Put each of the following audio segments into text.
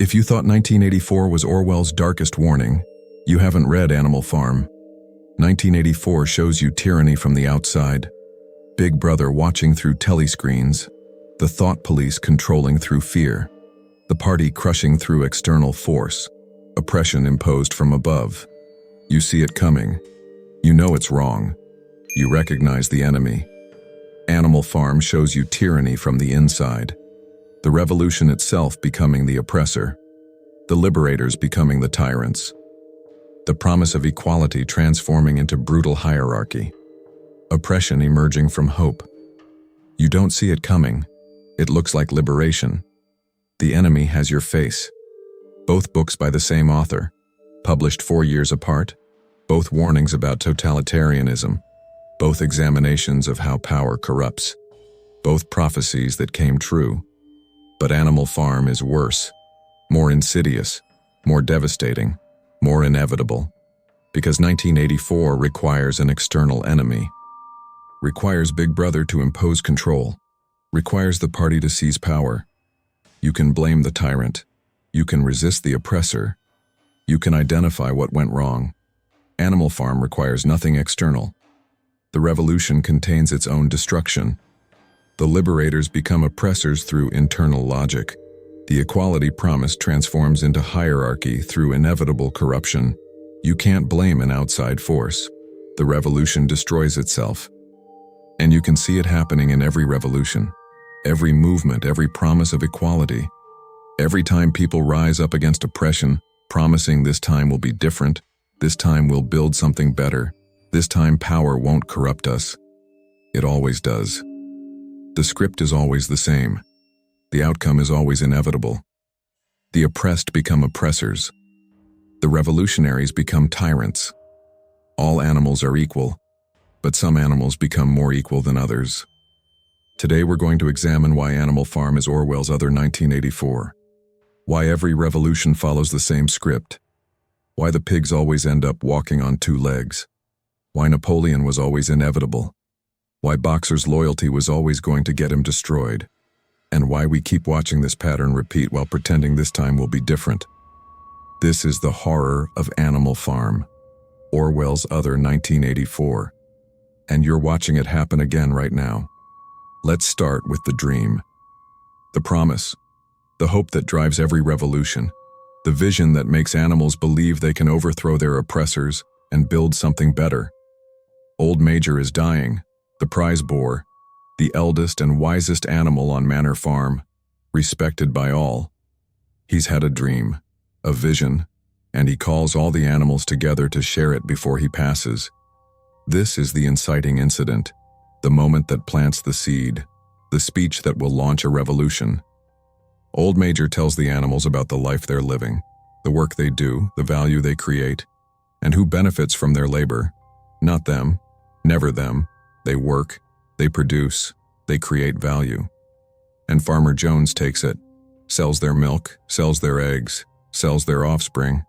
If you thought 1984 was Orwell's darkest warning, you haven't read Animal Farm. 1984 shows you tyranny from the outside. Big Brother watching through telescreens, the thought police controlling through fear, the party crushing through external force, oppression imposed from above. You see it coming. You know it's wrong. You recognize the enemy. Animal Farm shows you tyranny from the inside. The revolution itself becoming the oppressor. The liberators becoming the tyrants. The promise of equality transforming into brutal hierarchy. Oppression emerging from hope. You don't see it coming. It looks like liberation. The enemy has your face. Both books by the same author, published 4 years apart. Both warnings about totalitarianism. Both examinations of how power corrupts. Both prophecies that came true. But Animal Farm is worse, more insidious, more devastating, more inevitable. Because 1984 requires an external enemy. Requires Big Brother to impose control. Requires the party to seize power. You can blame the tyrant. You can resist the oppressor. You can identify what went wrong. Animal Farm requires nothing external. The revolution contains its own destruction. The liberators become oppressors through internal logic. The equality promise transforms into hierarchy through inevitable corruption. You can't blame an outside force. The revolution destroys itself. And you can see it happening in every revolution, every movement, every promise of equality. Every time people rise up against oppression, promising this time will be different, this time we'll build something better, this time power won't corrupt us. It always does. The script is always the same. The outcome is always inevitable. The oppressed become oppressors. The revolutionaries become tyrants. All animals are equal, but some animals become more equal than others. Today we're going to examine why Animal Farm is Orwell's other 1984. Why every revolution follows the same script. Why the pigs always end up walking on 2 legs. Why Napoleon was always inevitable. Why Boxer's loyalty was always going to get him destroyed, and why we keep watching this pattern repeat while pretending this time will be different. This is the horror of Animal Farm, Orwell's other 1984, and you're watching it happen again right now. Let's start with the dream. The promise, the hope that drives every revolution, the vision that makes animals believe they can overthrow their oppressors and build something better. Old Major is dying. The prize boar, the eldest and wisest animal on Manor Farm, respected by all. He's had a dream, a vision, and he calls all the animals together to share it before he passes. This is the inciting incident, the moment that plants the seed, the speech that will launch a revolution. Old Major tells the animals about the life they're living, the work they do, the value they create, and who benefits from their labor. Not them, never them. They work, they produce, they create value. And Farmer Jones takes it, sells their milk, sells their eggs, sells their offspring,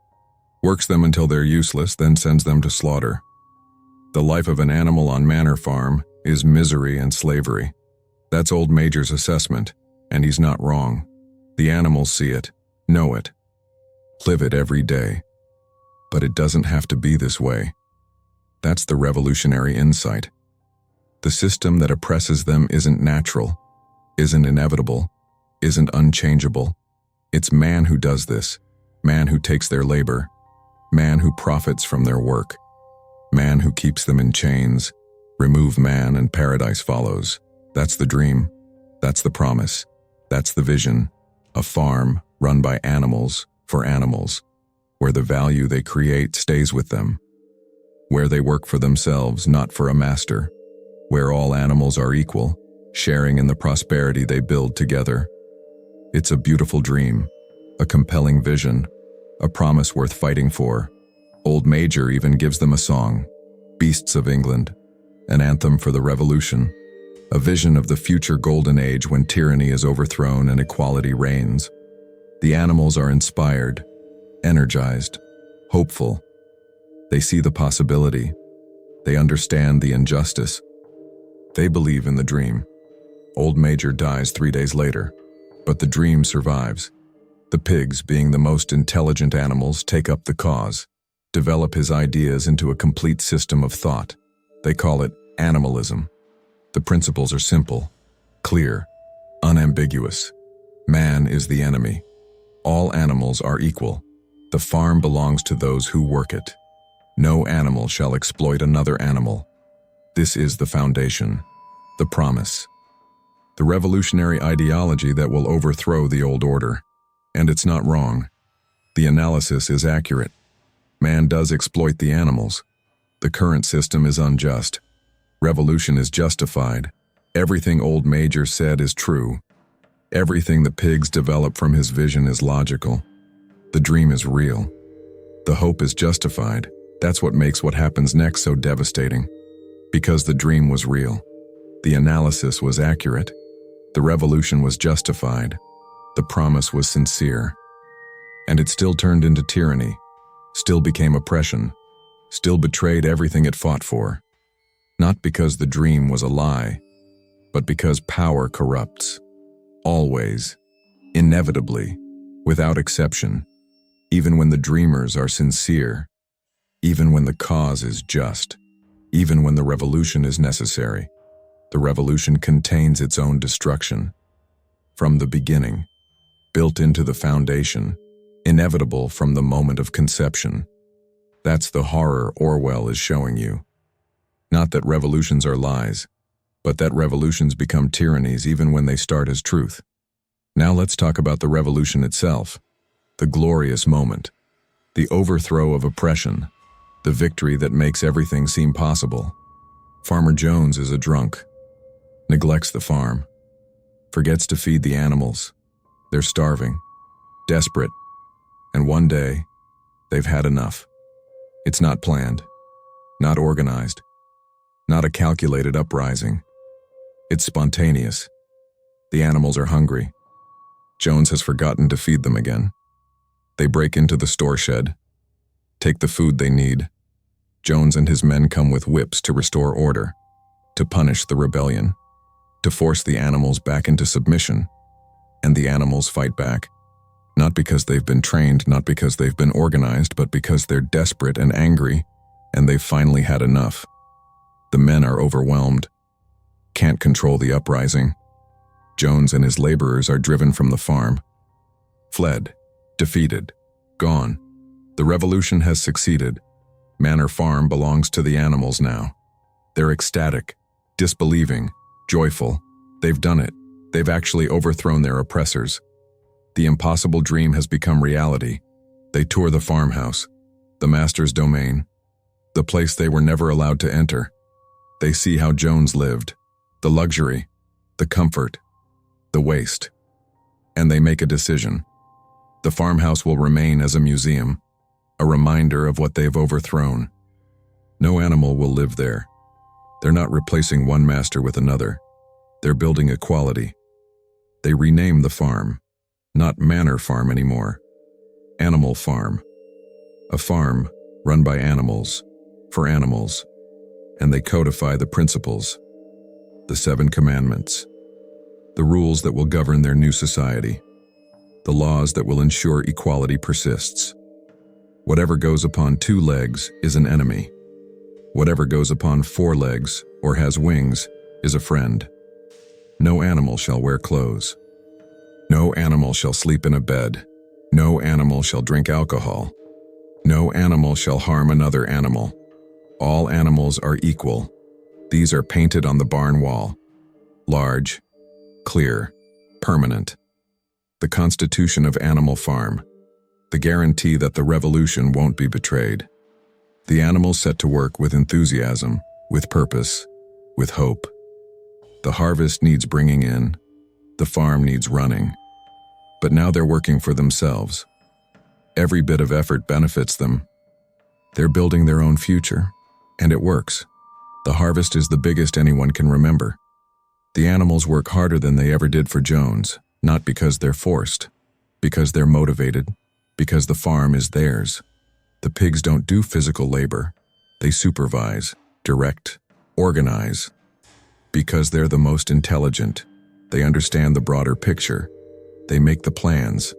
works them until they're useless, then sends them to slaughter. The life of an animal on Manor Farm is misery and slavery. That's Old Major's assessment, and he's not wrong. The animals see it, know it, live it every day. But it doesn't have to be this way. That's the revolutionary insight. The system that oppresses them isn't natural, isn't inevitable, isn't unchangeable. It's man who does this, man who takes their labor, man who profits from their work, man who keeps them in chains. Remove man and paradise follows. That's the dream. That's the promise. That's the vision. A farm run by animals for animals, where the value they create stays with them, where they work for themselves, not for a master, where all animals are equal, sharing in the prosperity they build together. It's a beautiful dream, a compelling vision, a promise worth fighting for. Old Major even gives them a song, Beasts of England, an anthem for the revolution, a vision of the future golden age when tyranny is overthrown and equality reigns. The animals are inspired, energized, hopeful. They see the possibility. They understand the injustice. They believe in the dream. Old Major dies 3 days later, but the dream survives. The pigs, being the most intelligent animals, take up the cause, develop his ideas into a complete system of thought. They call it animalism. The principles are simple, clear, unambiguous. Man is the enemy. All animals are equal. The farm belongs to those who work it. No animal shall exploit another animal. This is the foundation, the promise. The revolutionary ideology that will overthrow the old order. And it's not wrong. The analysis is accurate. Man does exploit the animals. The current system is unjust. Revolution is justified. Everything old Major said is true. Everything the pigs develop from his vision is logical. The dream is real. The hope is justified. That's what makes what happens next so devastating. Because the dream was real. The analysis was accurate. The revolution was justified. The promise was sincere. And it still turned into tyranny, still became oppression, still betrayed everything it fought for. Not because the dream was a lie, but because power corrupts. Always, inevitably, without exception, even when the dreamers are sincere, even when the cause is just, even when the revolution is necessary. The revolution contains its own destruction. From the beginning, built into the foundation, inevitable from the moment of conception. That's the horror Orwell is showing you. Not that revolutions are lies, but that revolutions become tyrannies even when they start as truth. Now let's talk about the revolution itself, the glorious moment, the overthrow of oppression, the victory that makes everything seem possible. Farmer Jones is a drunk, neglects the farm, forgets to feed the animals. They're starving, desperate, and one day, they've had enough. It's not planned, not organized, not a calculated uprising. It's spontaneous. The animals are hungry. Jones has forgotten to feed them again. They break into the store shed, take the food they need. Jones and his men come with whips to restore order, to punish the rebellion, to force the animals back into submission. And the animals fight back. Not because they've been trained, not because they've been organized, but because they're desperate and angry, and they've finally had enough. The men are overwhelmed, can't control the uprising. Jones and his laborers are driven from the farm, fled, defeated, gone. The revolution has succeeded. Manor Farm belongs to the animals now. They're ecstatic, disbelieving, joyful. They've done it. They've actually overthrown their oppressors. The impossible dream has become reality. They tour the farmhouse, the master's domain, the place they were never allowed to enter. They see how Jones lived, the luxury, the comfort, the waste. And they make a decision. The farmhouse will remain as a museum, a reminder of what they've overthrown. No animal will live there. They're not replacing one master with another. They're building equality. They rename the farm, not Manor Farm anymore, Animal Farm. A farm run by animals, for animals, and they codify the principles, the 7 commandments, the rules that will govern their new society, the laws that will ensure equality persists. Whatever goes upon 2 legs is an enemy. Whatever goes upon 4 legs or has wings is a friend. No animal shall wear clothes. No animal shall sleep in a bed. No animal shall drink alcohol. No animal shall harm another animal. All animals are equal. These are painted on the barn wall. Large, clear, permanent. The Constitution of Animal Farm. The guarantee that the revolution won't be betrayed. The animals set to work with enthusiasm, with purpose, with hope. The harvest needs bringing in. The farm needs running. But now they're working for themselves. Every bit of effort benefits them. They're building their own future, and it works. The harvest is the biggest anyone can remember. The animals work harder than they ever did for Jones, not because they're forced, because they're motivated, because the farm is theirs. The pigs don't do physical labor. They supervise, direct, organize. Because they're the most intelligent, they understand the broader picture. They make the plans,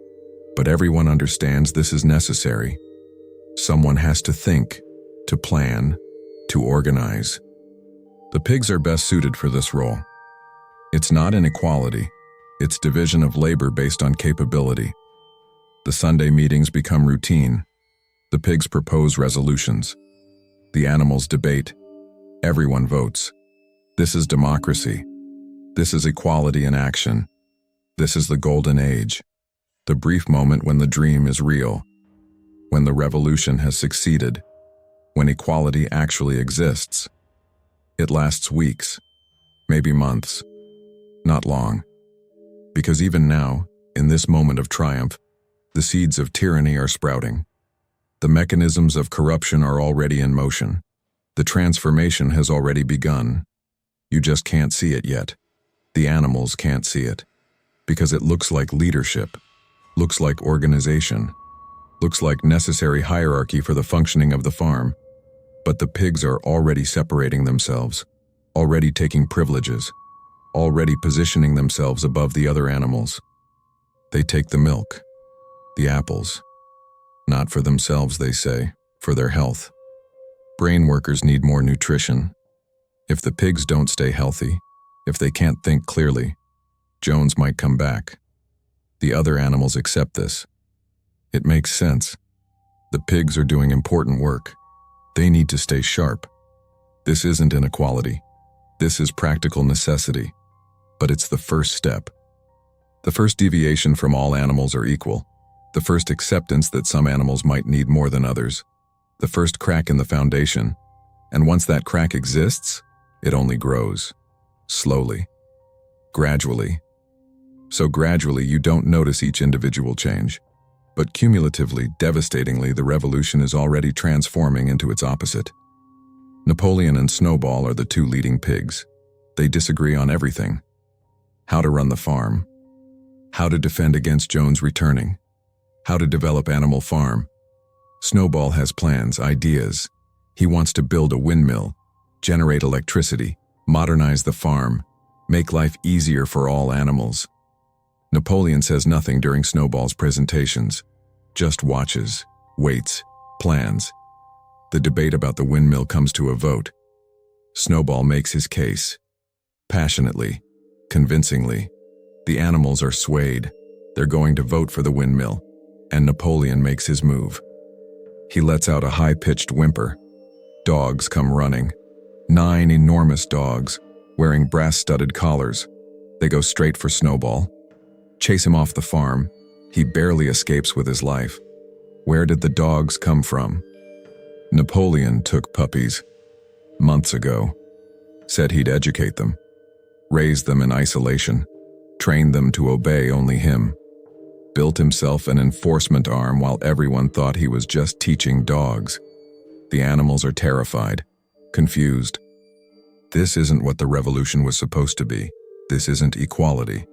But everyone understands this is necessary. Someone has to think, to plan, to organize. The pigs are best suited for this role. It's not inequality, it's division of labor based on capability. The Sunday meetings become routine. The pigs propose resolutions. The animals debate. Everyone votes. This is democracy. This is equality in action. This is the golden age. The brief moment when the dream is real. When the revolution has succeeded. When equality actually exists. It lasts weeks, maybe months. Not long. Because even now, in this moment of triumph, the seeds of tyranny are sprouting. The mechanisms of corruption are already in motion. The transformation has already begun. You just can't see it yet. The animals can't see it. Because it looks like leadership, looks like organization, looks like necessary hierarchy for the functioning of the farm. But the pigs are already separating themselves, already taking privileges, already positioning themselves above the other animals. They take the milk, the apples. Not for themselves, they say, for their health. Brain workers need more nutrition. If the pigs don't stay healthy, if they can't think clearly, Jones might come back. The other animals accept this. It makes sense. The pigs are doing important work. They need to stay sharp. This isn't inequality. This is practical necessity. But it's the first step. The first deviation from all animals are equal. The first acceptance that some animals might need more than others. The first crack in the foundation. And once that crack exists, it only grows. Slowly. Gradually. So gradually you don't notice each individual change. But cumulatively, devastatingly, the revolution is already transforming into its opposite. Napoleon and Snowball are the two leading pigs. They disagree on everything. How to run the farm. How to defend against Jones returning. How to develop Animal Farm. Snowball has plans, ideas. He wants to build a windmill, generate electricity, modernize the farm, make life easier for all animals. Napoleon says nothing during Snowball's presentations, just watches, waits, plans. The debate about the windmill comes to a vote. Snowball makes his case. Passionately, convincingly. The animals are swayed. They're going to vote for the windmill. And Napoleon makes his move. He lets out a high-pitched whimper. Dogs come running. 9 enormous dogs, wearing brass-studded collars. They go straight for Snowball. Chase him off the farm. He barely escapes with his life. Where did the dogs come from? Napoleon took puppies. Months ago. Said he'd educate them. Raise them in isolation. Train them to obey only him. Built himself an enforcement arm while everyone thought he was just teaching dogs. The animals are terrified, confused. This isn't what the revolution was supposed to be. This isn't equality.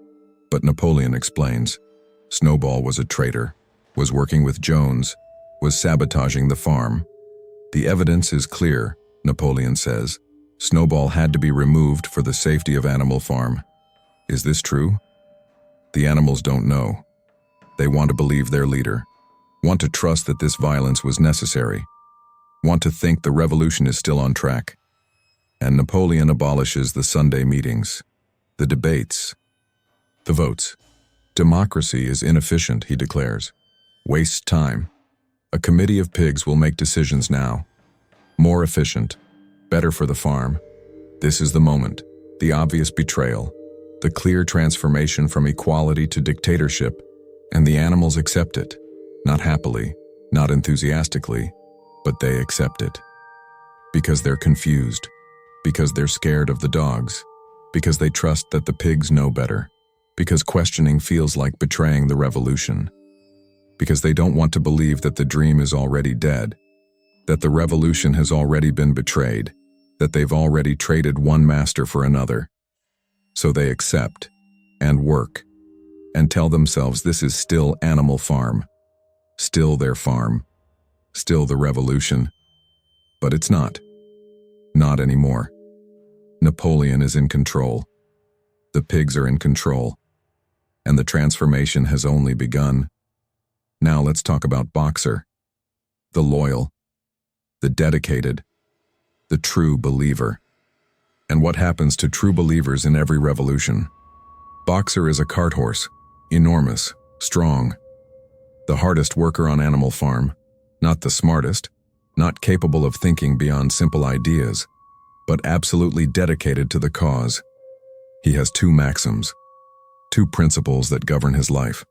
But Napoleon explains. Snowball was a traitor, was working with Jones, was sabotaging the farm. The evidence is clear, Napoleon says. Snowball had to be removed for the safety of Animal Farm. Is this true? The animals don't know. They want to believe their leader, want to trust that this violence was necessary, want to think the revolution is still on track. And Napoleon abolishes the Sunday meetings, the debates, the votes. Democracy is inefficient, he declares. Wastes time. A committee of pigs will make decisions now. More efficient, better for the farm. This is the moment, the obvious betrayal, the clear transformation from equality to dictatorship. And the animals accept it, not happily, not enthusiastically, but they accept it. Because they're confused, because they're scared of the dogs, because they trust that the pigs know better, because questioning feels like betraying the revolution, because they don't want to believe that the dream is already dead, that the revolution has already been betrayed, that they've already traded one master for another. So they accept and work and tell themselves this is still Animal Farm, still their farm, still the revolution. But it's not. Not anymore. Napoleon is in control. The pigs are in control. And the transformation has only begun. Now let's talk about Boxer, the loyal, the dedicated, the true believer. And what happens to true believers in every revolution? Boxer is a cart horse, enormous, strong, the hardest worker on Animal Farm, not the smartest, not capable of thinking beyond simple ideas, but absolutely dedicated to the cause. He has two maxims, two principles that govern his life.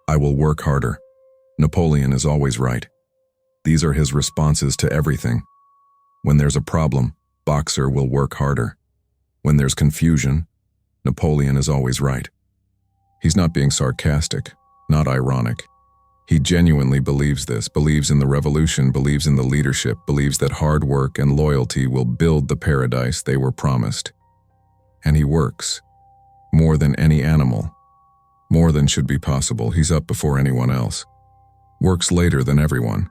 I will work harder. Napoleon is always right. These are his responses to everything. When there's a problem, Boxer will work harder. When there's confusion, Napoleon is always right. He's not being sarcastic, not ironic. He genuinely believes this, believes in the revolution, believes in the leadership, believes that hard work and loyalty will build the paradise they were promised. And he works, more than any animal, more than should be possible. He's up before anyone else, works later than everyone,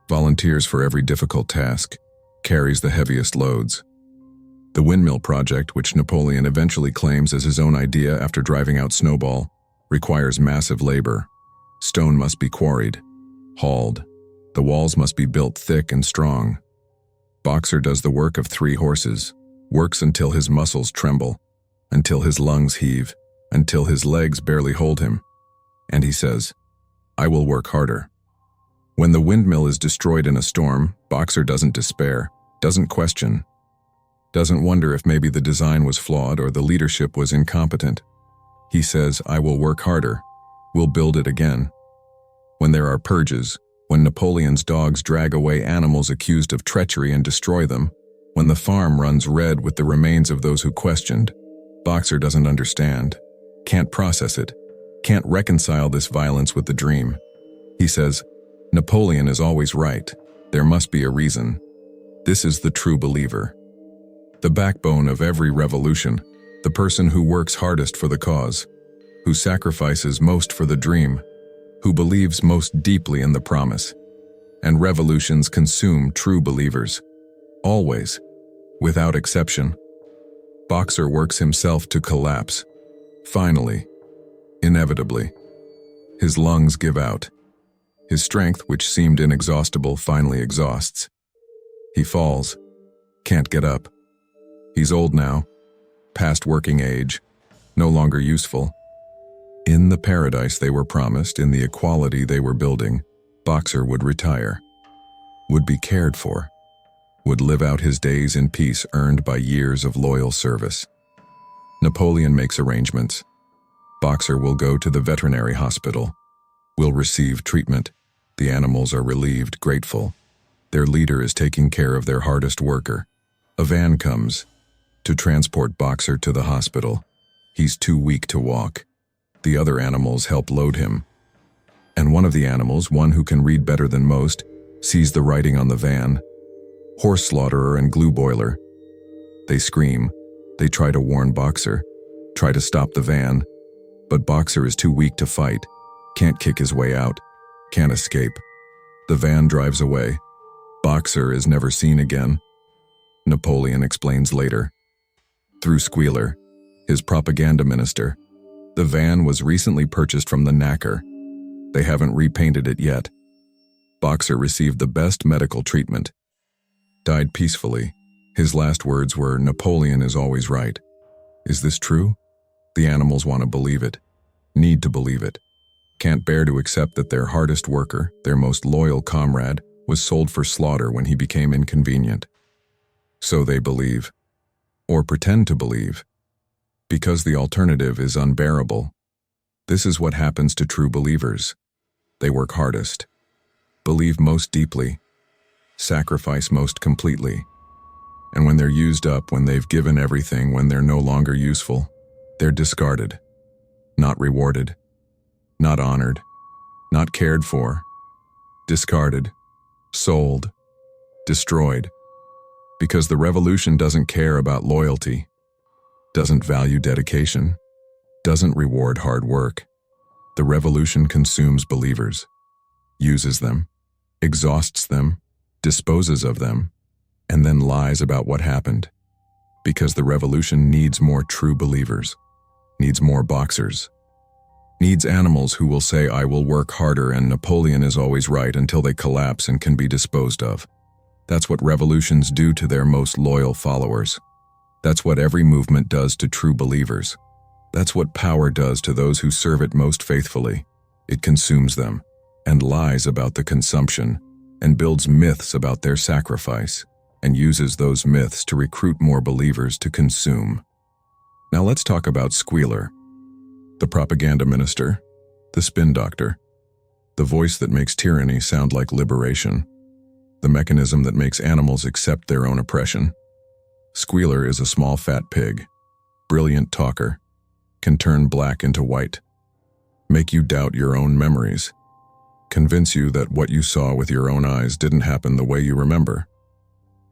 volunteers for every difficult task, carries the heaviest loads. The windmill project, which Napoleon eventually claims as his own idea after driving out Snowball, requires massive labor. Stone must be quarried, hauled. The walls must be built thick and strong. Boxer does the work of 3 horses, works until his muscles tremble, until his lungs heave, until his legs barely hold him. And he says, I will work harder. When the windmill is destroyed in a storm, Boxer doesn't despair, doesn't question, doesn't wonder if maybe the design was flawed or the leadership was incompetent. He says, I will work harder. We'll build it again. When there are purges, when Napoleon's dogs drag away animals accused of treachery and destroy them, when the farm runs red with the remains of those who questioned, Boxer doesn't understand, can't process it, can't reconcile this violence with the dream. He says, Napoleon is always right. There must be a reason. This is the true believer. The backbone of every revolution, the person who works hardest for the cause, who sacrifices most for the dream, who believes most deeply in the promise. And revolutions consume true believers. Always, without exception. Boxer works himself to collapse. Finally, inevitably, his lungs give out. His strength, which seemed inexhaustible, finally exhausts. He falls, can't get up. He's old now, past working age, no longer useful. In the paradise they were promised, in the equality they were building, Boxer would retire, would be cared for, would live out his days in peace earned by years of loyal service. Napoleon makes arrangements. Boxer will go to the veterinary hospital, will receive treatment. The animals are relieved, grateful. Their leader is taking care of their hardest worker. A van comes to transport Boxer to the hospital. He's too weak to walk. The other animals help load him. And one of the animals, one who can read better than most, sees the writing on the van. Horse slaughterer and glue boiler. They scream. They try to warn Boxer, try to stop the van. But Boxer is too weak to fight, can't kick his way out, can't escape. The van drives away. Boxer is never seen again. Napoleon explains later. Through Squealer, his propaganda minister. The van was recently purchased from the knacker. They haven't repainted it yet. Boxer received the best medical treatment. Died peacefully. His last words were, Napoleon is always right. Is this true? The animals want to believe it, need to believe it, can't bear to accept that their hardest worker, their most loyal comrade, was sold for slaughter when he became inconvenient. So they believe, or pretend to believe, because the alternative is unbearable. This is what happens to true believers. They work hardest, believe most deeply, sacrifice most completely. And when they're used up, when they've given everything, when they're no longer useful, they're discarded, not rewarded, not honored, not cared for, discarded, sold, destroyed. Because the revolution doesn't care about loyalty, doesn't value dedication, doesn't reward hard work. The revolution consumes believers, uses them, exhausts them, disposes of them, and then lies about what happened. Because the revolution needs more true believers, needs more Boxers. Needs animals who will say, "I will work harder and Napoleon is always right," until they collapse and can be disposed of. That's what revolutions do to their most loyal followers. That's what every movement does to true believers. That's what power does to those who serve it most faithfully. It consumes them, and lies about the consumption, and builds myths about their sacrifice, and uses those myths to recruit more believers to consume. Now let's talk about Squealer, the propaganda minister, the spin doctor, the voice that makes tyranny sound like liberation, the mechanism that makes animals accept their own oppression. Squealer is a small fat pig, brilliant talker, can turn black into white, make you doubt your own memories, convince you that what you saw with your own eyes didn't happen the way you remember.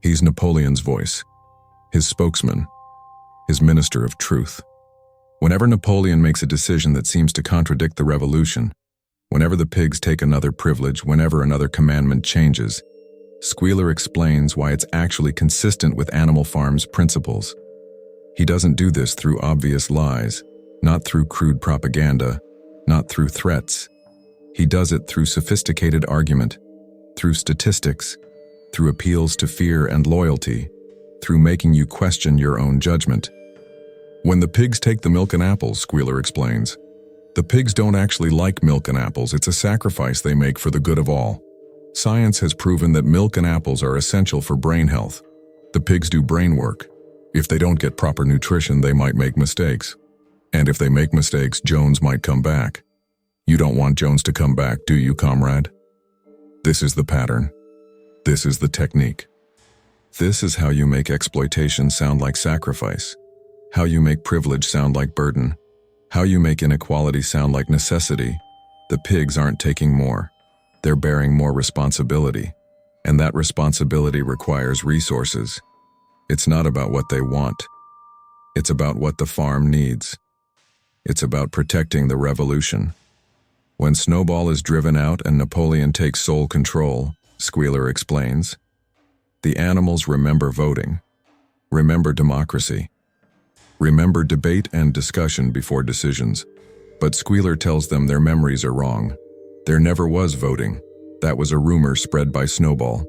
He's Napoleon's voice, his spokesman, his minister of truth. Whenever Napoleon makes a decision that seems to contradict the revolution, whenever the pigs take another privilege, whenever another commandment changes, Squealer explains why it's actually consistent with Animal Farm's principles. He doesn't do this through obvious lies, not through crude propaganda, not through threats. He does it through sophisticated argument, through statistics, through appeals to fear and loyalty, through making you question your own judgment. When the pigs take the milk and apples, Squealer explains, the pigs don't actually like milk and apples. It's a sacrifice they make for the good of all. Science has proven that milk and apples are essential for brain health. The pigs do brain work. If they don't get proper nutrition, they might make mistakes. And if they make mistakes, Jones might come back. You don't want Jones to come back, do you, comrade? This is the pattern. This is the technique. This is how you make exploitation sound like sacrifice, how you make privilege sound like burden, how you make inequality sound like necessity. The pigs aren't taking more. They're bearing more responsibility, and that responsibility requires resources. It's not about what they want. It's about what the farm needs. It's about protecting the revolution. When Snowball is driven out and Napoleon takes sole control, Squealer explains, the animals remember voting, remember democracy, remember debate and discussion before decisions. But Squealer tells them their memories are wrong. There never was voting. That was a rumor spread by Snowball.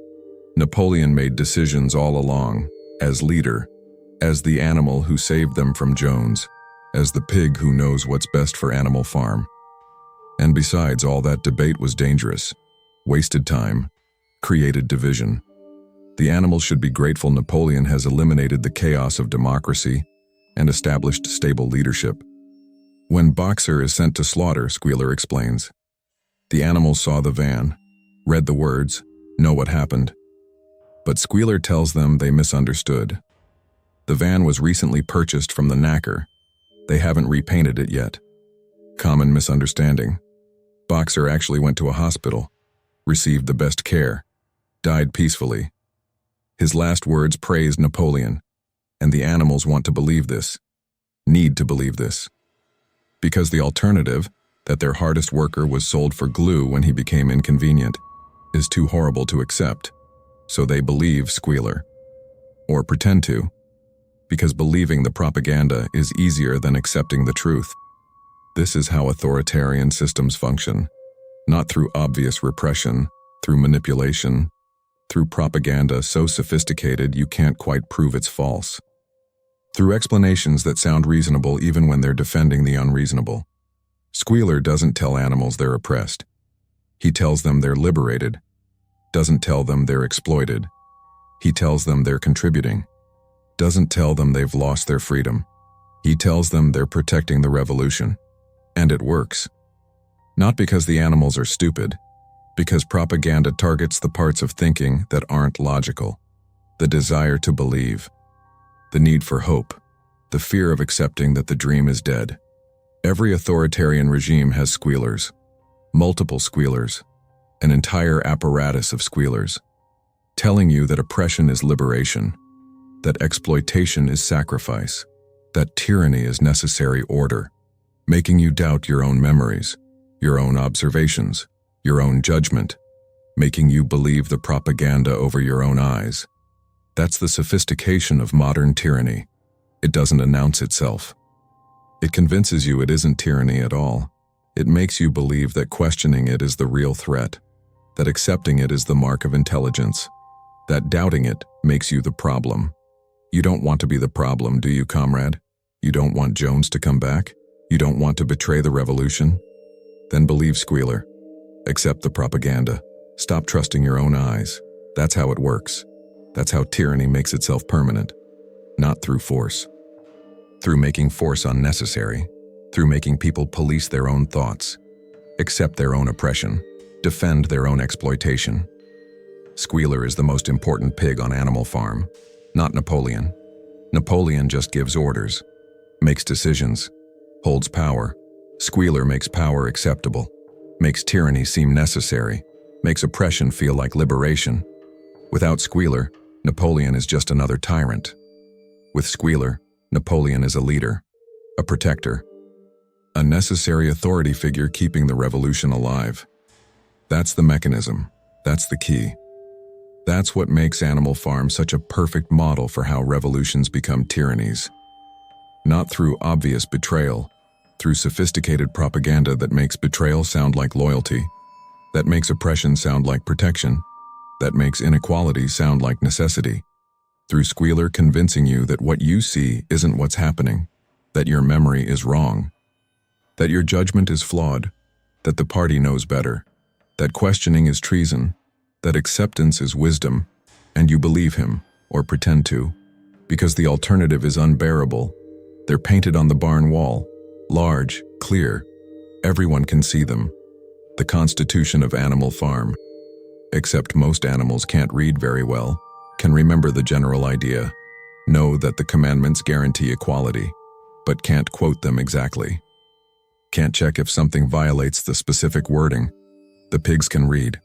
Napoleon made decisions all along, as leader, as the animal who saved them from Jones, as the pig who knows what's best for Animal Farm. And besides, all that debate was dangerous, wasted time, created division. The animals should be grateful Napoleon has eliminated the chaos of democracy and established stable leadership. When Boxer is sent to slaughter, Squealer explains, the animals saw the van, read the words, know what happened. But Squealer tells them they misunderstood. The van was recently purchased from the knacker. They haven't repainted it yet. Common misunderstanding. Boxer actually went to a hospital, received the best care, died peacefully. His last words praised Napoleon, and the animals want to believe this, need to believe this. Because the alternative, that their hardest worker was sold for glue when he became inconvenient, is too horrible to accept. So they believe Squealer. Or pretend to, because believing the propaganda is easier than accepting the truth. This is how authoritarian systems function, not through obvious repression, through manipulation, through propaganda so sophisticated you can't quite prove it's false, through explanations that sound reasonable even when they're defending the unreasonable. Squealer doesn't tell animals they're oppressed. He tells them they're liberated, doesn't tell them they're exploited. He tells them they're contributing, doesn't tell them they've lost their freedom. He tells them they're protecting the revolution. And it works. Not because the animals are stupid, because propaganda targets the parts of thinking that aren't logical. The desire to believe, the need for hope, the fear of accepting that the dream is dead. Every authoritarian regime has squealers, multiple squealers, an entire apparatus of squealers, telling you that oppression is liberation, that exploitation is sacrifice, that tyranny is necessary order, making you doubt your own memories, your own observations, your own judgment, making you believe the propaganda over your own eyes. That's the sophistication of modern tyranny. It doesn't announce itself. It convinces you it isn't tyranny at all. It makes you believe that questioning it is the real threat, that accepting it is the mark of intelligence, that doubting it makes you the problem. You don't want to be the problem, do you, comrade? You don't want Jones to come back? You don't want to betray the revolution? Then believe Squealer. Accept the propaganda. Stop trusting your own eyes. That's how it works. That's how tyranny makes itself permanent. Not through force. Through making force unnecessary. Through making people police their own thoughts, accept their own oppression, defend their own exploitation. Squealer is the most important pig on Animal Farm, not Napoleon. Napoleon just gives orders, makes decisions, holds power. Squealer makes power acceptable, makes tyranny seem necessary, makes oppression feel like liberation. Without Squealer, Napoleon is just another tyrant. With Squealer, Napoleon is a leader, a protector, a necessary authority figure keeping the revolution alive. That's the mechanism. That's the key. That's what makes Animal Farm such a perfect model for how revolutions become tyrannies. Not through obvious betrayal, through sophisticated propaganda that makes betrayal sound like loyalty, that makes oppression sound like protection, that makes inequality sound like necessity. Through Squealer convincing you that what you see isn't what's happening, that your memory is wrong, that your judgment is flawed, that the party knows better, that questioning is treason, that acceptance is wisdom, and you believe him, or pretend to, because the alternative is unbearable. They're painted on the barn wall, large, clear. Everyone can see them. The Constitution of Animal Farm. Except most animals can't read very well, can remember the general idea, know that the commandments guarantee equality, but can't quote them exactly. Can't check if something violates the specific wording. The pigs can read.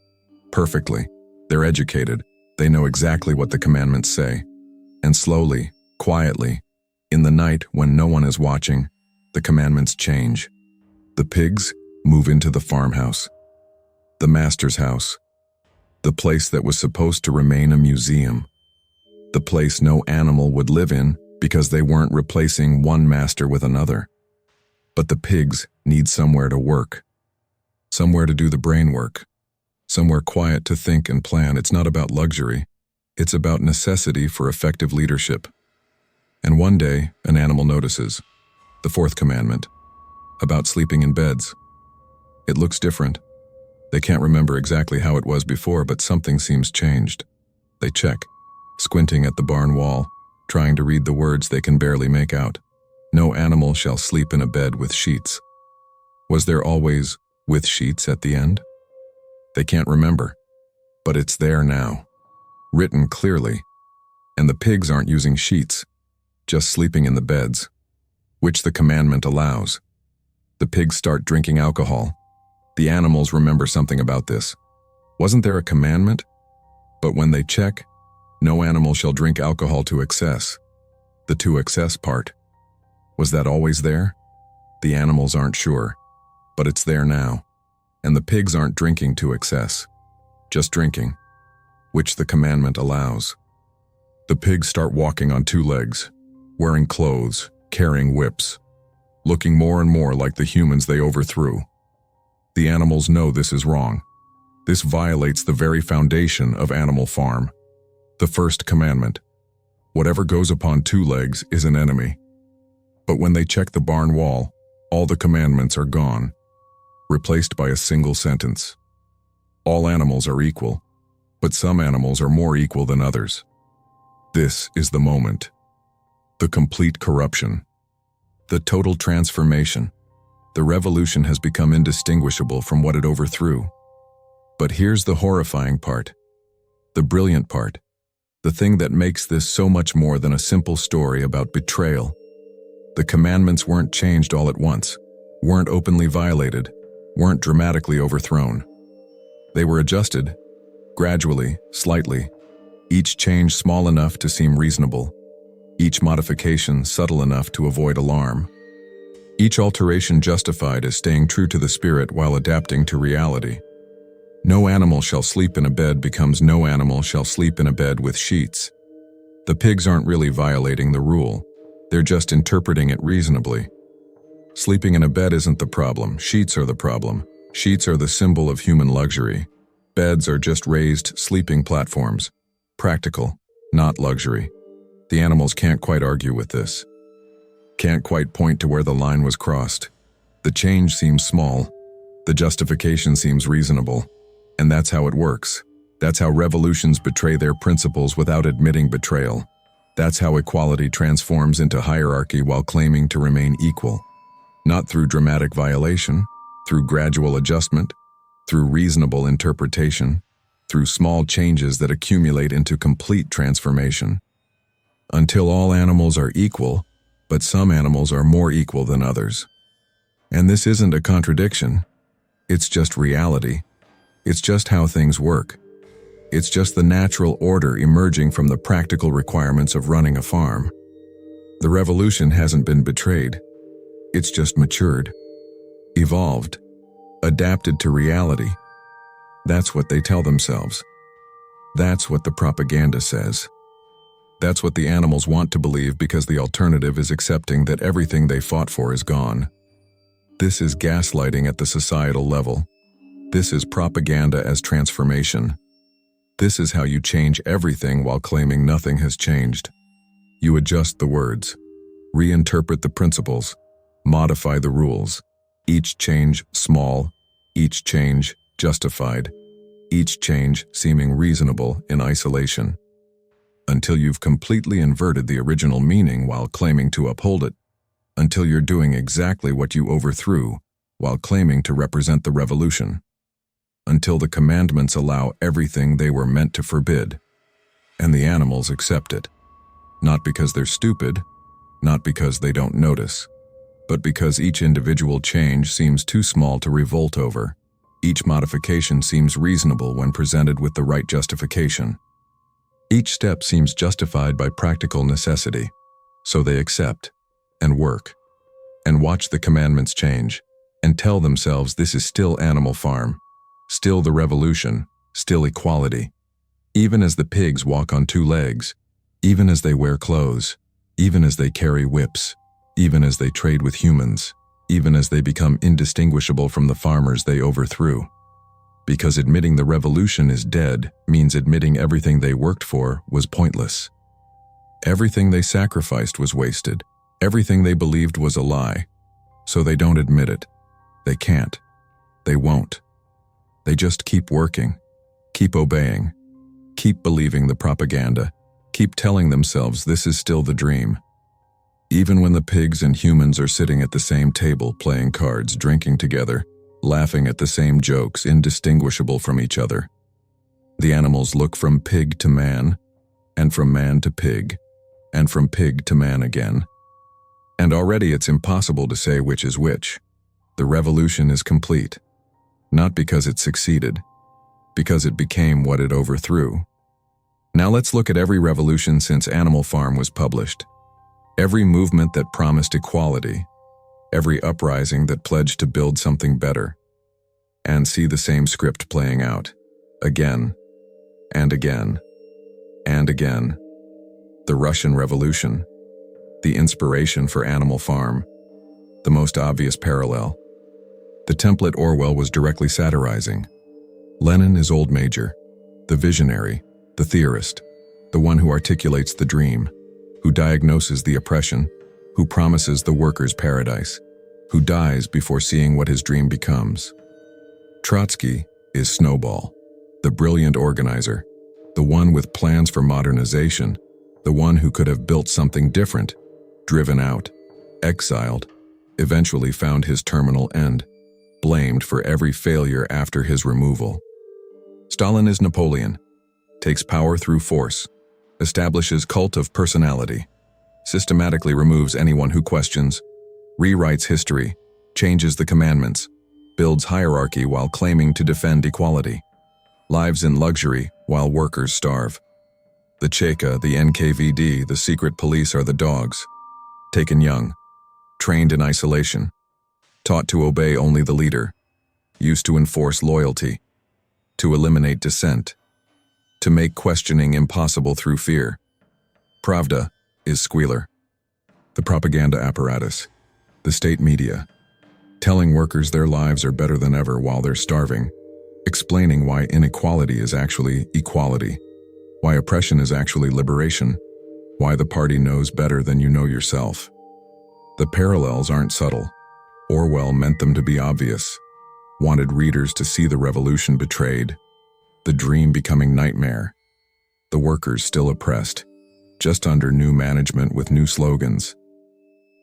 Perfectly. They're educated. They know exactly what the commandments say. And slowly, quietly, in the night when no one is watching, the commandments change. The pigs move into the farmhouse. The master's house. The place that was supposed to remain a museum. The place no animal would live in because they weren't replacing one master with another. But the pigs need somewhere to work, somewhere to do the brain work, somewhere quiet to think and plan. It's not about luxury. It's about necessity for effective leadership. And one day, an animal notices, the fourth commandment, about sleeping in beds. It looks different. They can't remember exactly how it was before, but something seems changed. They check, squinting at the barn wall, trying to read the words they can barely make out. No animal shall sleep in a bed with sheets. Was there always with sheets at the end? They can't remember, but it's there now, written clearly, and the pigs aren't using sheets, just sleeping in the beds, which the commandment allows. The pigs start drinking alcohol. The animals remember something about this. Wasn't there a commandment? But when they check, no animal shall drink alcohol to excess. The to excess part. Was that always there? The animals aren't sure, but it's there now. And the pigs aren't drinking to excess, just drinking, which the commandment allows. The pigs start walking on two legs, wearing clothes, carrying whips, looking more and more like the humans they overthrew. The animals know this is wrong. This violates the very foundation of Animal Farm. The first commandment. Whatever goes upon two legs is an enemy. But when they check the barn wall, all the commandments are gone, replaced by a single sentence. All animals are equal, but some animals are more equal than others. This is the moment. The complete corruption. The total transformation. The revolution has become indistinguishable from what it overthrew. But here's the horrifying part. The brilliant part. The thing that makes this so much more than a simple story about betrayal. The commandments weren't changed all at once, weren't openly violated, weren't dramatically overthrown. They were adjusted, gradually, slightly, each change small enough to seem reasonable, each modification subtle enough to avoid alarm, each alteration justified as staying true to the spirit while adapting to reality. No animal shall sleep in a bed becomes no animal shall sleep in a bed with sheets. The pigs aren't really violating the rule. They're just interpreting it reasonably. Sleeping in a bed isn't the problem, sheets are the problem. Sheets are the symbol of human luxury. Beds are just raised sleeping platforms. Practical, not luxury. The animals can't quite argue with this. Can't quite point to where the line was crossed. The change seems small. The justification seems reasonable. And that's how it works. That's how revolutions betray their principles without admitting betrayal. That's how equality transforms into hierarchy while claiming to remain equal. Not through dramatic violation, through gradual adjustment, through reasonable interpretation, through small changes that accumulate into complete transformation. Until all animals are equal, but some animals are more equal than others. And this isn't a contradiction. It's just reality. It's just how things work. It's just the natural order emerging from the practical requirements of running a farm. The revolution hasn't been betrayed. It's just matured, evolved, adapted to reality. That's what they tell themselves. That's what the propaganda says. That's what the animals want to believe because the alternative is accepting that everything they fought for is gone. This is gaslighting at the societal level. This is propaganda as transformation. This is how you change everything while claiming nothing has changed. You adjust the words, reinterpret the principles, modify the rules. Each change small, each change justified, each change seeming reasonable in isolation. Until you've completely inverted the original meaning while claiming to uphold it. Until you're doing exactly what you overthrew while claiming to represent the revolution. Until the commandments allow everything they were meant to forbid, and the animals accept it. Not because they're stupid, not because they don't notice, but because each individual change seems too small to revolt over. Each modification seems reasonable when presented with the right justification. Each step seems justified by practical necessity, so they accept, and work, and watch the commandments change, and tell themselves this is still Animal Farm, still the revolution, still equality. Even as the pigs walk on two legs, even as they wear clothes, even as they carry whips, even as they trade with humans, even as they become indistinguishable from the farmers they overthrew. Because admitting the revolution is dead means admitting everything they worked for was pointless. Everything they sacrificed was wasted. Everything they believed was a lie. So they don't admit it. They can't. They won't. They just keep working, keep obeying, keep believing the propaganda, keep telling themselves this is still the dream. Even when the pigs and humans are sitting at the same table playing cards, drinking together, laughing at the same jokes indistinguishable from each other. The animals look from pig to man, and from man to pig, and from pig to man again. And already it's impossible to say which is which. The revolution is complete, not because it succeeded, because it became what it overthrew. Now let's look at every revolution since Animal Farm was published. Every movement that promised equality, every uprising that pledged to build something better, and see the same script playing out, again, and again, and again. The Russian Revolution, the inspiration for Animal Farm, the most obvious parallel. The template Orwell was directly satirizing. Lenin is Old Major, the visionary, the theorist, the one who articulates the dream, who diagnoses the oppression, who promises the workers' paradise, who dies before seeing what his dream becomes. Trotsky is Snowball, the brilliant organizer, the one with plans for modernization, the one who could have built something different, driven out, exiled, eventually found his terminal end, blamed for every failure after his removal. Stalin is Napoleon, takes power through force, establishes cult of personality, systematically removes anyone who questions, rewrites history, changes the commandments, builds hierarchy while claiming to defend equality, lives in luxury while workers starve. The Cheka, the NKVD, the secret police are the dogs, taken young, trained in isolation, taught to obey only the leader, used to enforce loyalty, to eliminate dissent, to make questioning impossible through fear. Pravda is Squealer, the propaganda apparatus, The state media, telling workers their lives are better than ever while they're starving, explaining why inequality is actually equality, why oppression is actually liberation, why the party knows better than you know yourself. The parallels aren't subtle. Orwell meant them to be obvious, wanted readers to see the revolution betrayed, the dream becoming nightmare, the workers still oppressed, just under new management with new slogans.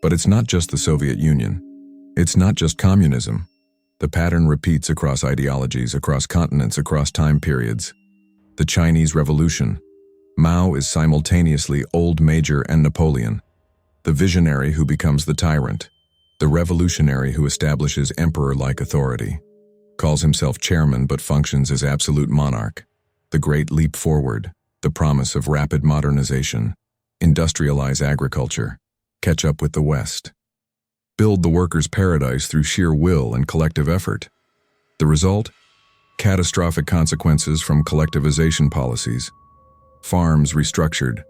But it's not just the Soviet Union. It's not just communism. The pattern repeats across ideologies, across continents, across time periods. The Chinese Revolution. Mao is simultaneously Old Major and Napoleon, the visionary who becomes the tyrant, the revolutionary who establishes emperor-like authority, calls himself chairman but functions as absolute monarch. The Great Leap Forward, the promise of rapid modernization, industrialize agriculture, catch up with the West, build the workers' paradise through sheer will and collective effort. The result? Catastrophic consequences from collectivization policies, farms restructured,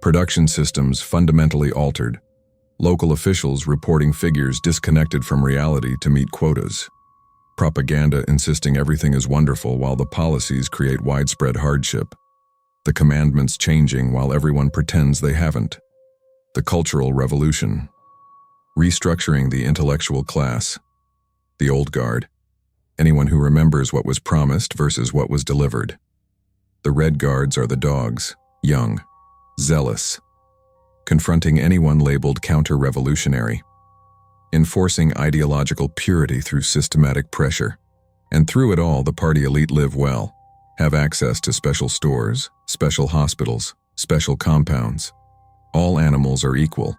production systems fundamentally altered, local officials reporting figures disconnected from reality to meet quotas, propaganda insisting everything is wonderful while the policies create widespread hardship, the commandments changing while everyone pretends they haven't. The Cultural Revolution, restructuring the intellectual class, the old guard, anyone who remembers what was promised versus what was delivered. The red guards are the dogs, young, zealous, confronting anyone labeled counter-revolutionary, enforcing ideological purity through systematic pressure. And through it all, the party elite live well, have access to special stores, special hospitals, special compounds. All animals are equal,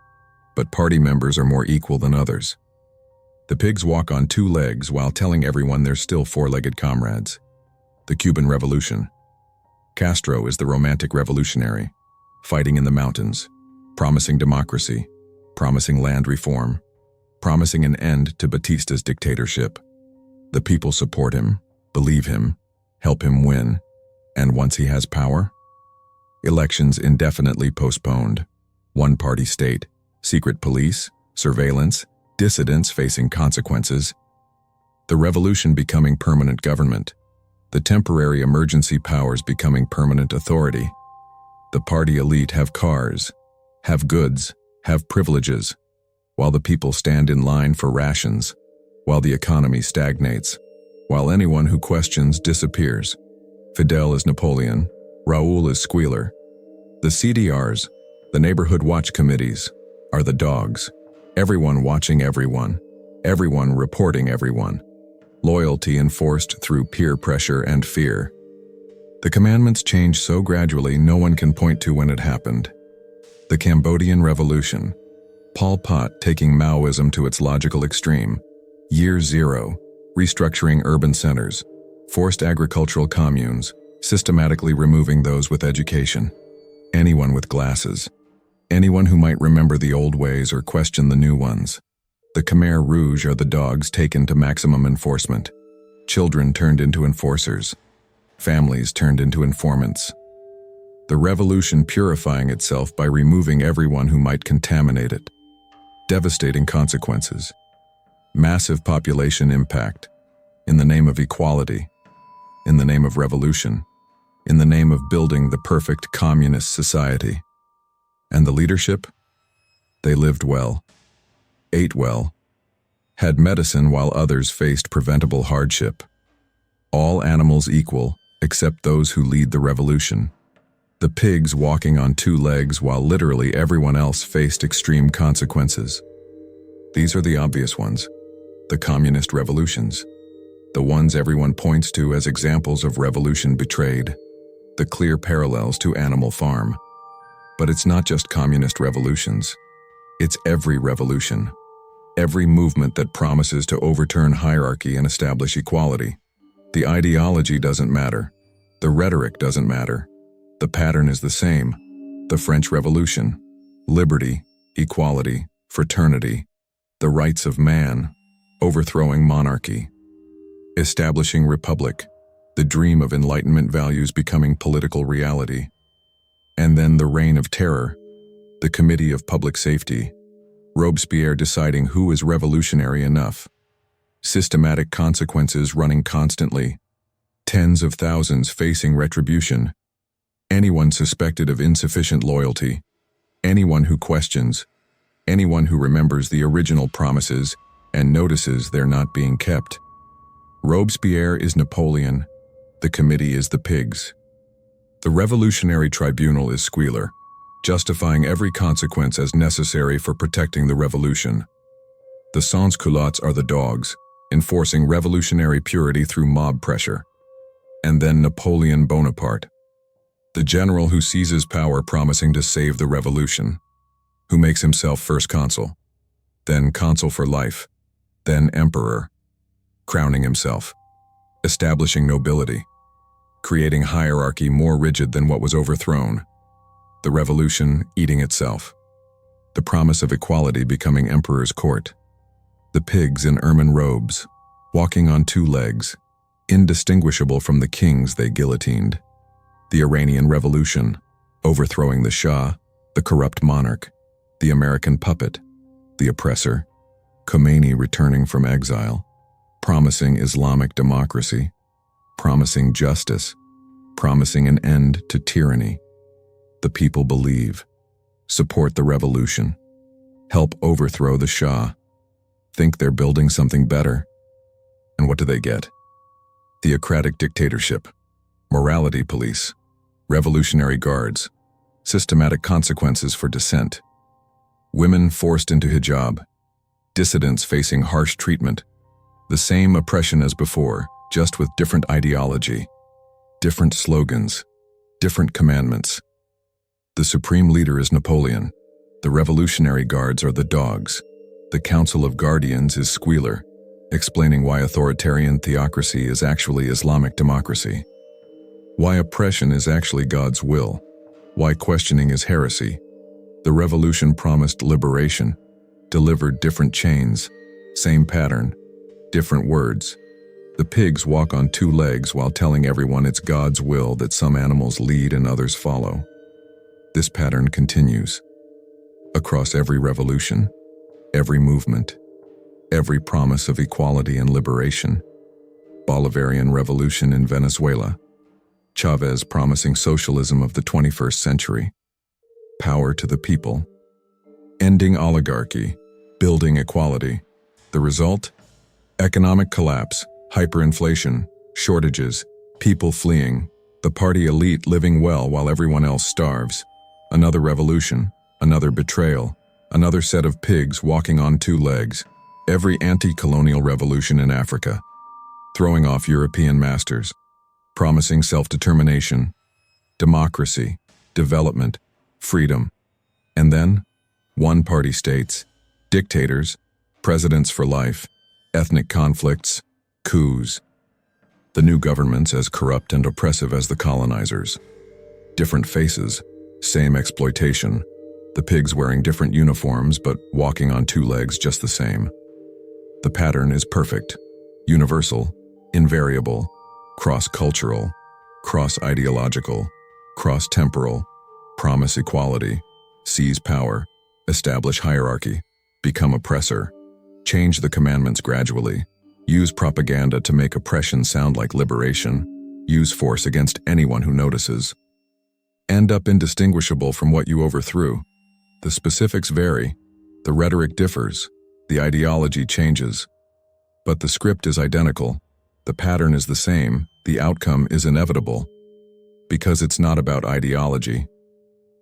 but party members are more equal than others. The pigs walk on two legs while telling everyone they're still four-legged comrades. The Cuban Revolution. Castro is the romantic revolutionary, fighting in the mountains, promising democracy, promising land reform, promising an end to Batista's dictatorship. The people support him, believe him, help him win, and once he has power? Elections indefinitely postponed, one-party state, secret police, surveillance, dissidents facing consequences. The revolution becoming permanent government, the temporary emergency powers becoming permanent authority. The party elite have cars, have goods, have privileges, while the people stand in line for rations, while the economy stagnates, while anyone who questions disappears. Fidel is Napoleon, Raoul is Squealer. The CDRs, the neighborhood watch committees, are the dogs. Everyone watching everyone reporting everyone. Loyalty enforced through peer pressure and fear. The commandments change so gradually no one can point to when it happened. The Cambodian Revolution. Pol Pot taking Maoism to its logical extreme. Year Zero, restructuring urban centers, forced agricultural communes, systematically removing those with education. Anyone with glasses. Anyone who might remember the old ways or question the new ones. The Khmer Rouge are the dogs taken to maximum enforcement. Children turned into enforcers. Families turned into informants. The revolution purifying itself by removing everyone who might contaminate it. Devastating consequences. Massive population impact. In the name of equality. In the name of revolution. In the name of building the perfect communist society. And the leadership? They lived well, ate well, had medicine while others faced preventable hardship. All animals equal, except those who lead the revolution. The pigs walking on two legs while literally everyone else faced extreme consequences. These are the obvious ones, the communist revolutions, the ones everyone points to as examples of revolution betrayed, the clear parallels to Animal Farm. But it's not just communist revolutions. It's every revolution. Every movement that promises to overturn hierarchy and establish equality. The ideology doesn't matter. The rhetoric doesn't matter. The pattern is the same. The French Revolution. Liberty, equality, fraternity. The rights of man. Overthrowing monarchy. Establishing republic. The dream of Enlightenment values becoming political reality. And then the Reign of Terror, the Committee of Public Safety, Robespierre deciding who is revolutionary enough. Systematic consequences running constantly. Tens of thousands facing retribution. Anyone suspected of insufficient loyalty. Anyone who questions. Anyone who remembers the original promises and notices they're not being kept. Robespierre is Napoleon. The committee is the pigs. The Revolutionary Tribunal is Squealer, justifying every consequence as necessary for protecting the revolution. The sans-culottes are the dogs, enforcing revolutionary purity through mob pressure. And then Napoleon Bonaparte, the general who seizes power promising to save the revolution, who makes himself first consul, then consul for life, then emperor, crowning himself, establishing nobility, creating hierarchy more rigid than what was overthrown, the revolution eating itself, the promise of equality becoming emperor's court, the pigs in ermine robes, walking on two legs, indistinguishable from the kings they guillotined, the Iranian Revolution, overthrowing the Shah, the corrupt monarch, the American puppet, the oppressor, Khomeini returning from exile, promising Islamic democracy, promising justice, promising an end to tyranny. The people believe, support the revolution, help overthrow the Shah, think they're building something better. And what do they get? Theocratic dictatorship, morality police, revolutionary guards, systematic consequences for dissent, women forced into hijab, dissidents facing harsh treatment, the same oppression as before, just with different ideology, different slogans, different commandments. The supreme leader is Napoleon. The revolutionary guards are the dogs. The Council of Guardians is Squealer, explaining why authoritarian theocracy is actually Islamic democracy, why oppression is actually God's will, why questioning is heresy. The revolution promised liberation, delivered different chains, same pattern, different words. The pigs walk on two legs while telling everyone it's God's will that some animals lead and others follow. This pattern continues across every revolution, every movement, every promise of equality and liberation. Bolivarian Revolution in Venezuela, Chavez promising socialism of the 21st century, power to the people, ending oligarchy, building equality. The result? Economic collapse, hyperinflation, shortages, people fleeing, the party elite living well while everyone else starves. Another revolution, another betrayal, another set of pigs walking on two legs. Every anti-colonial revolution in Africa, throwing off European masters, promising self-determination, democracy, development, freedom. And then, one-party states, dictators, presidents for life, ethnic conflicts, coups. The new governments as corrupt and oppressive as the colonizers. Different faces, same exploitation. The pigs wearing different uniforms but walking on two legs just the same. The pattern is perfect, universal, invariable, cross-cultural, cross-ideological, cross-temporal, promise equality, seize power, establish hierarchy, become oppressor, change the commandments gradually, use propaganda to make oppression sound like liberation, use force against anyone who notices, end up indistinguishable from what you overthrew. The specifics vary, the rhetoric differs, the ideology changes, but the script is identical, the pattern is the same, the outcome is inevitable, because it's not about ideology,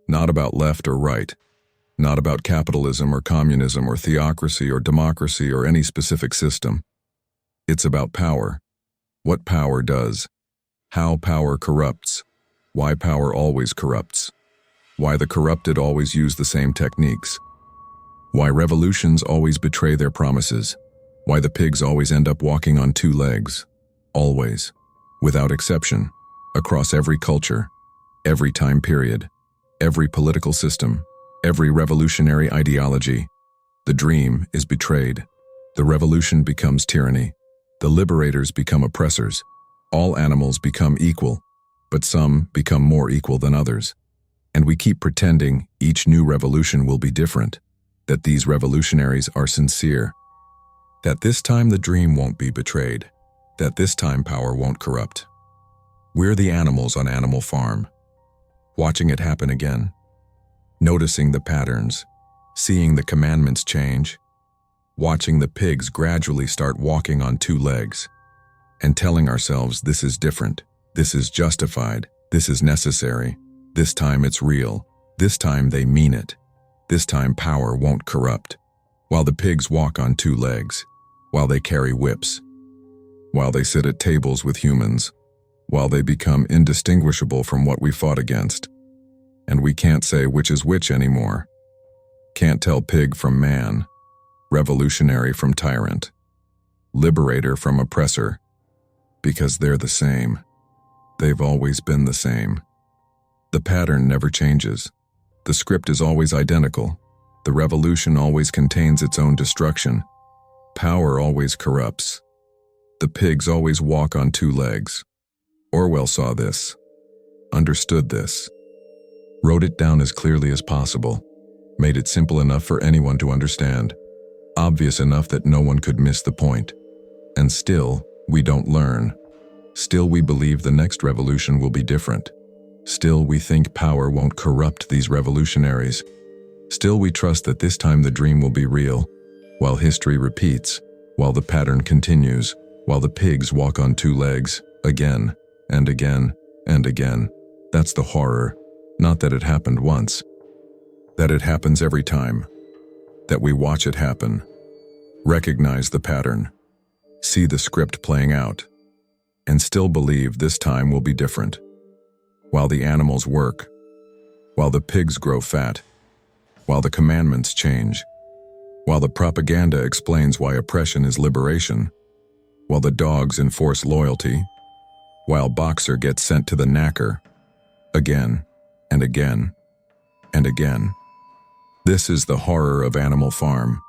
not about left or right, not about capitalism or communism or theocracy or democracy or any specific system. It's about power, what power does, how power corrupts, why power always corrupts, why the corrupted always use the same techniques, why revolutions always betray their promises, why the pigs always end up walking on two legs, always, without exception, across every culture, every time period, every political system, every revolutionary ideology. The dream is betrayed. The revolution becomes tyranny. The liberators become oppressors. All animals become equal, but some become more equal than others. And we keep pretending each new revolution will be different. that these revolutionaries are sincere, that this time the dream won't be betrayed, that this time power won't corrupt. We're the animals on Animal Farm, watching it happen again, noticing the patterns, seeing the commandments change, watching the pigs gradually start walking on two legs, and telling ourselves this is different, this is justified, this is necessary, this time it's real, this time they mean it, this time power won't corrupt, while the pigs walk on two legs, while they carry whips, while they sit at tables with humans, while they become indistinguishable from what we fought against. And we can't say which is which anymore. Can't tell pig from man, revolutionary from tyrant, liberator from oppressor, because they're the same. They've always been the same. The pattern never changes. The script is always identical. The revolution always contains its own destruction. Power always corrupts. The pigs always walk on two legs. Orwell saw this, understood this, wrote it down as clearly as possible, made it simple enough for anyone to understand, obvious enough that no one could miss the point. And still, we don't learn. Still, we believe the next revolution will be different. Still, we think power won't corrupt these revolutionaries. Still, we trust that this time the dream will be real, while history repeats, while the pattern continues, while the pigs walk on two legs, again, and again, and again. That's the horror, not that it happened once, that it happens every time, that we watch it happen, recognize the pattern, see the script playing out, and still believe this time will be different. While the animals work, while the pigs grow fat, while the commandments change, while the propaganda explains why oppression is liberation, while the dogs enforce loyalty, while Boxer gets sent to the knacker, again, and again, and again. This is the horror of Animal Farm.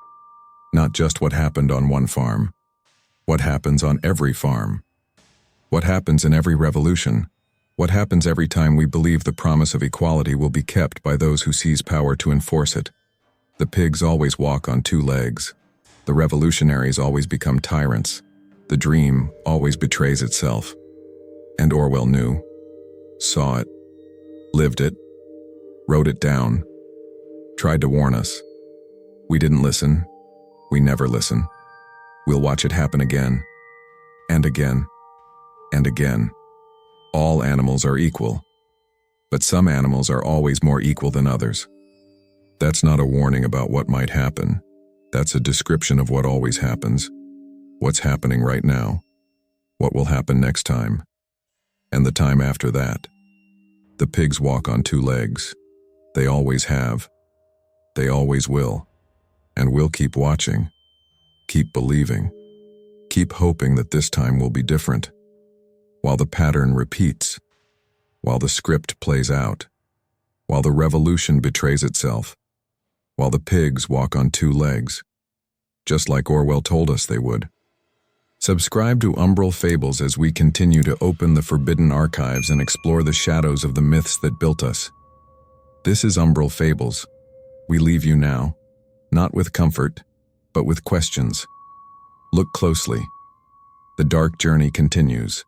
Not just what happened on one farm, what happens on every farm, what happens in every revolution, what happens every time we believe the promise of equality will be kept by those who seize power to enforce it. The pigs always walk on two legs. The revolutionaries always become tyrants. The dream always betrays itself. And Orwell knew, saw it, lived it, wrote it down, tried to warn us. We didn't listen. We never listen. We'll watch it happen again, and again, and again. All animals are equal, but some animals are always more equal than others. That's not a warning about what might happen. That's a description of what always happens, what's happening right now, what will happen next time, and the time after that. The pigs walk on two legs. They always have. They always will. And we'll keep watching, keep believing, keep hoping that this time will be different. While the pattern repeats, while the script plays out, while the revolution betrays itself, while the pigs walk on two legs, just like Orwell told us they would. Subscribe to Umbral Fables as we continue to open the forbidden archives and explore the shadows of the myths that built us. This is Umbral Fables. We leave you now, not with comfort, but with questions. Look closely. The dark journey continues.